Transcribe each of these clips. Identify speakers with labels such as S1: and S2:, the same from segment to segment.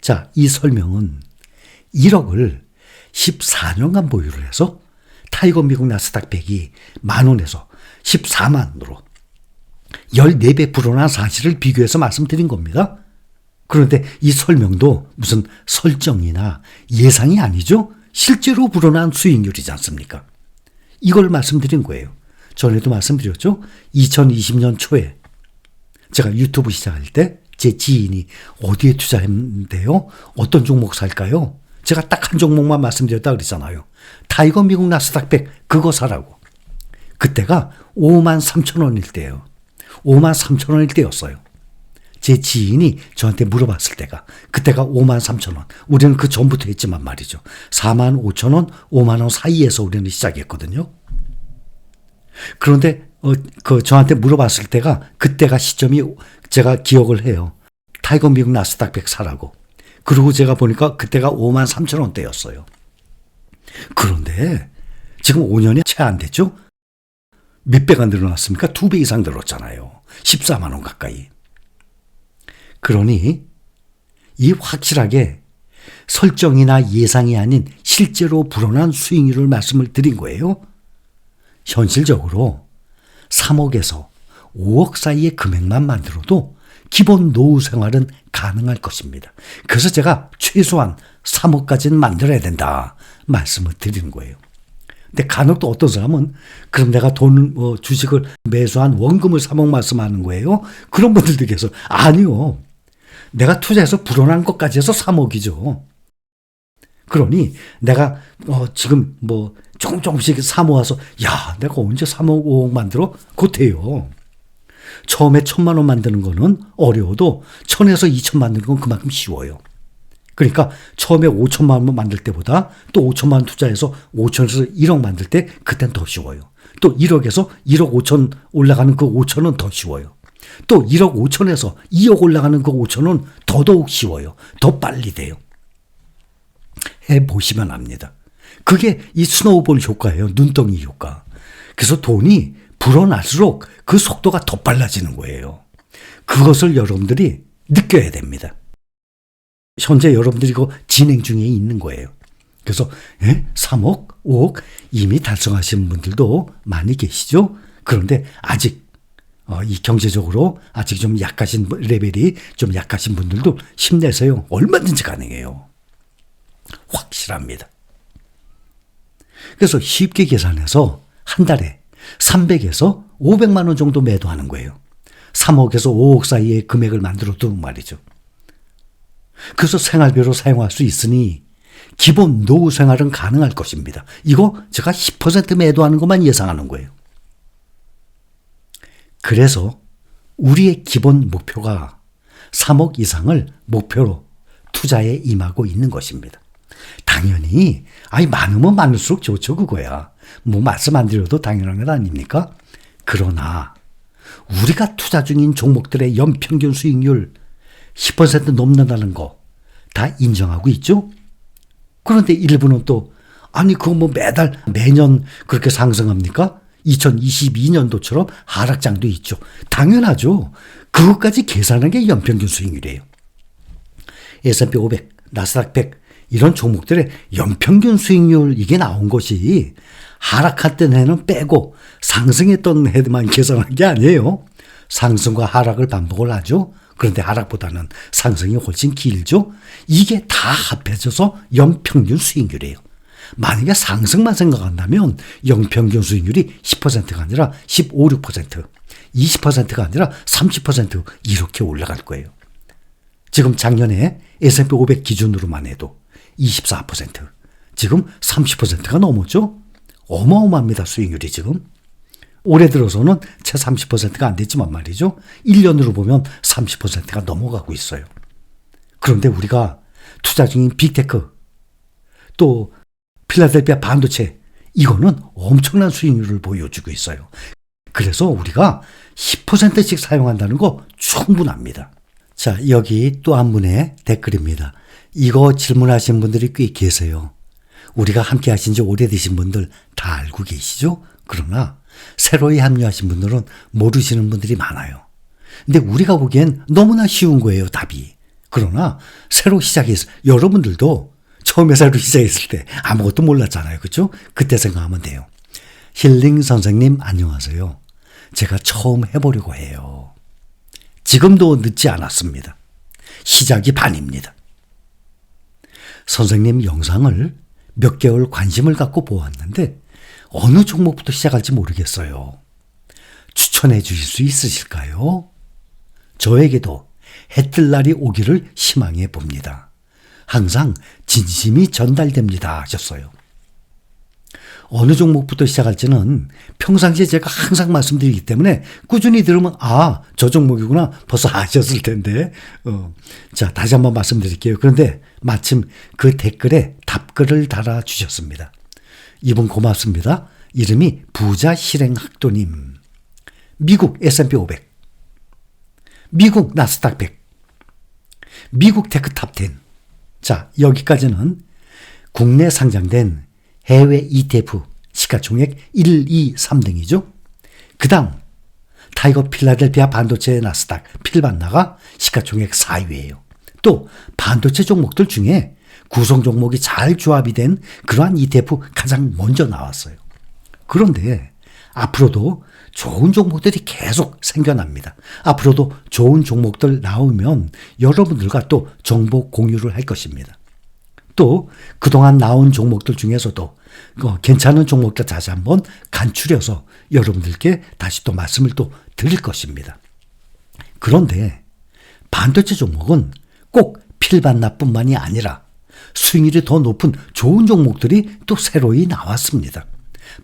S1: 자, 이 설명은 1억을 14년간 보유를 해서 타이거 미국 나스닥 100이 10,000원에서 14만으로 14배 불어난 사실을 비교해서 말씀드린 겁니다. 그런데 이 설명도 무슨 설정이나 예상이 아니죠. 실제로 불어난 수익률이지 않습니까? 이걸 말씀드린 거예요. 전에도 말씀드렸죠. 2020년 초에 제가 유튜브 시작할 때 제 지인이 어디에 투자했는데요? 어떤 종목 살까요? 제가 딱 한 종목만 말씀드렸다 그랬잖아요. 타이거 미국 나스닥 100 그거 사라고. 그때가 53,000원일 때예요. 53,000원일 때였어요. 제 지인이 저한테 물어봤을 때가 그때가 53,000원. 우리는 그 전부터 했지만 말이죠. 45,000원, 50,000원 사이에서 우리는 시작했거든요. 그런데 저한테 물어봤을 때가 그때가 시점이 제가 기억을 해요. 타이거 미국 나스닥 100 사라고. 그리고 제가 보니까 그때가 53,000원대였어요. 그런데 지금 5년이 채 안 됐죠? 몇 배가 늘어났습니까? 2배 이상 늘었잖아요. 14만 원 가까이. 그러니 이 확실하게 설정이나 예상이 아닌 실제로 불어난 수익률을 말씀을 드린 거예요. 현실적으로 3억에서 5억 사이의 금액만 만들어도 기본 노후 생활은 가능할 것입니다. 그래서 제가 최소한 3억까지는 만들어야 된다 말씀을 드리는 거예요. 근데 간혹 또 어떤 사람은 그럼 내가 주식을 매수한 원금을 3억 말씀하는 거예요. 그런 분들도 계셔서 아니요. 내가 투자해서 불어난 것까지 해서 3억이죠. 그러니 내가 지금 조금씩 사모아서 야 내가 언제 3억 5억 만들어? 그거 돼요. 처음에 1,000만 원 만드는 거는 어려워도 1,000에서 2,000 만드는 건 그만큼 쉬워요. 그러니까 처음에 5천만 원 만들 때보다 또 5천만 원 투자해서 5천에서 1억 만들 때 그땐 더 쉬워요. 또 1억에서 1억 5천 올라가는 그 5천은 더 쉬워요. 또 1억 5천에서 2억 올라가는 그 5천은 더더욱 쉬워요. 더 빨리 돼요. 해보시면 압니다. 그게 이 스노우볼 효과예요. 눈덩이 효과. 그래서 돈이 불어날수록 그 속도가 더 빨라지는 거예요. 그것을 여러분들이 느껴야 됩니다. 현재 여러분들이 이거 진행 중에 있는 거예요. 그래서 3억, 5억 이미 달성하신 분들도 많이 계시죠. 그런데 아직 이 경제적으로 아직 좀 약하신 레벨이 좀 약하신 분들도 힘내세요. 얼마든지 가능해요. 확실합니다. 그래서 쉽게 계산해서 한 달에 300에서 500만 원 정도 매도하는 거예요. 3억에서 5억 사이의 금액을 만들어도 말이죠. 그래서 생활비로 사용할 수 있으니 기본 노후 생활은 가능할 것입니다. 이거 제가 10% 매도하는 것만 예상하는 거예요. 그래서 우리의 기본 목표가 3억 이상을 목표로 투자에 임하고 있는 것입니다. 당연히 많으면 많을수록 좋죠. 그거야. 말씀 안 드려도 당연한 것 아닙니까? 그러나 우리가 투자 중인 종목들의 연평균 수익률 10% 넘는다는 거 다 인정하고 있죠? 그런데 일부는 또 그거 매달 매년 그렇게 상승합니까? 2022년도처럼 하락장도 있죠. 당연하죠. 그것까지 계산한 게 연평균 수익률이에요. S&P 500, 나스닥 100 이런 종목들의 연평균 수익률 이게 나온 것이 하락했던 해는 빼고 상승했던 해만 계산한 게 아니에요. 상승과 하락을 반복을 하죠. 그런데 하락보다는 상승이 훨씬 길죠. 이게 다 합해져서 연평균 수익률이에요. 만약에 상승만 생각한다면 연평균 수익률이 10%가 아니라 15, 6%, 20%가 아니라 30% 이렇게 올라갈 거예요. 지금 작년에 S&P 500 기준으로만 해도 24%, 지금 30%가 넘었죠. 어마어마합니다. 수익률이 지금. 올해 들어서는 채 30%가 안 됐지만 말이죠. 1년으로 보면 30%가 넘어가고 있어요. 그런데 우리가 투자 중인 빅테크, 또 필라델피아 반도체, 이거는 엄청난 수익률을 보여주고 있어요. 그래서 우리가 10%씩 사용한다는 거 충분합니다. 자, 여기 또 한 분의 댓글입니다. 이거 질문하신 분들이 꽤 계세요. 우리가 함께 하신 지 오래되신 분들 다 알고 계시죠? 그러나 새로이 합류하신 분들은 모르시는 분들이 많아요. 근데 우리가 보기엔 너무나 쉬운 거예요, 답이. 그러나 새로 시작했을 여러분들도 처음에 새로 시작했을 때 아무것도 몰랐잖아요. 그렇죠? 그때 생각하면 돼요. 힐링 선생님 안녕하세요. 제가 처음 해보려고 해요. 지금도 늦지 않았습니다. 시작이 반입니다. 선생님 영상을 몇 개월 관심을 갖고 보았는데 어느 종목부터 시작할지 모르겠어요. 추천해 주실 수 있으실까요? 저에게도 해뜰 날이 오기를 희망해 봅니다. 항상 진심이 전달됩니다 하셨어요. 어느 종목부터 시작할지는 평상시에 제가 항상 말씀드리기 때문에 꾸준히 들으면 저 종목이구나 벌써 아셨을 텐데 자, 다시 한번 말씀드릴게요. 그런데 마침 그 댓글에 답글을 달아주셨습니다. 이분 고맙습니다. 이름이 부자 실행학도님. 미국 S&P 500, 미국 나스닥 100, 미국 테크탑 10. 자, 여기까지는 국내 상장된 해외 ETF 시가총액 1, 2, 3등이죠. 그 다음 타이거 필라델피아 반도체 나스닥 필반나가 시가총액 4위예요. 또 반도체 종목들 중에 구성 종목이 잘 조합이 된 그러한 ETF 가장 먼저 나왔어요. 그런데 앞으로도 좋은 종목들이 계속 생겨납니다. 앞으로도 좋은 종목들 나오면 여러분들과 또 정보 공유를 할 것입니다. 또 그동안 나온 종목들 중에서도 괜찮은 종목들 다시 한번 간추려서 여러분들께 다시 또 말씀을 또 드릴 것입니다. 그런데 반도체 종목은 꼭 필반나뿐만이 아니라 수익률이 더 높은 좋은 종목들이 또 새로이 나왔습니다.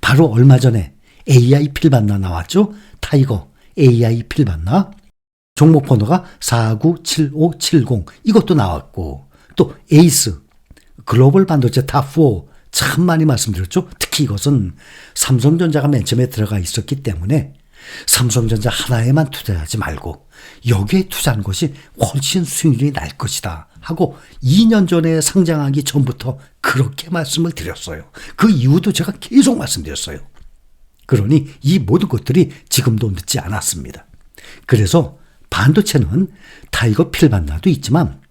S1: 바로 얼마 전에 AI 필반나 나왔죠. 타이거 AI 필반나 종목 번호가 497570 이것도 나왔고 또 에이스 글로벌 반도체 탑4 참 많이 말씀드렸죠. 특히 이것은 삼성전자가 맨 처음에 들어가 있었기 때문에 삼성전자 하나에만 투자하지 말고 여기에 투자하는 것이 훨씬 수익률이 날 것이다 하고 2년 전에 상장하기 전부터 그렇게 말씀을 드렸어요. 그 이유도 제가 계속 말씀드렸어요. 그러니 이 모든 것들이 지금도 늦지 않았습니다. 그래서 반도체는 타이거 필반나도 있지만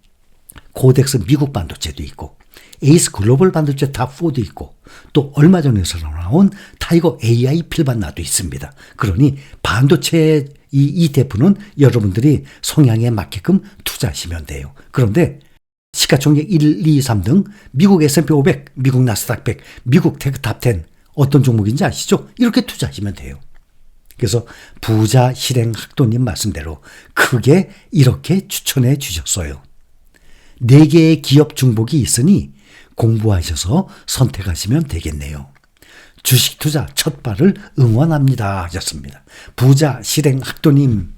S1: 코덱스 미국 반도체도 있고 에이스 글로벌 반도체 탑4도 있고 또 얼마 전에 새로 나온 타이거 AI 필반나도 있습니다. 그러니 반도체 이 ETF는 여러분들이 성향에 맞게끔 투자하시면 돼요. 그런데 시가총액 1, 2, 3등 미국 S&P 500, 미국 나스닥 100, 미국 테크탑 10 어떤 종목인지 아시죠? 이렇게 투자하시면 돼요. 그래서 부자 실행학도님 말씀대로 크게 이렇게 추천해 주셨어요. 4개의 기업 중복이 있으니 공부하셔서 선택하시면 되겠네요. 주식 투자 첫 발을 응원합니다 하셨습니다. 부자 실행학도님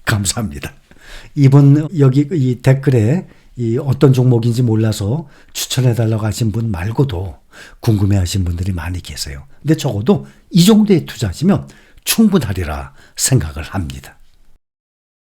S1: 감사합니다. 이분 여기 이 댓글에 이 어떤 종목인지 몰라서 추천해달라고 하신 분 말고도 궁금해하신 분들이 많이 계세요. 근데 적어도 이 정도에 투자하시면 충분하리라 생각을 합니다.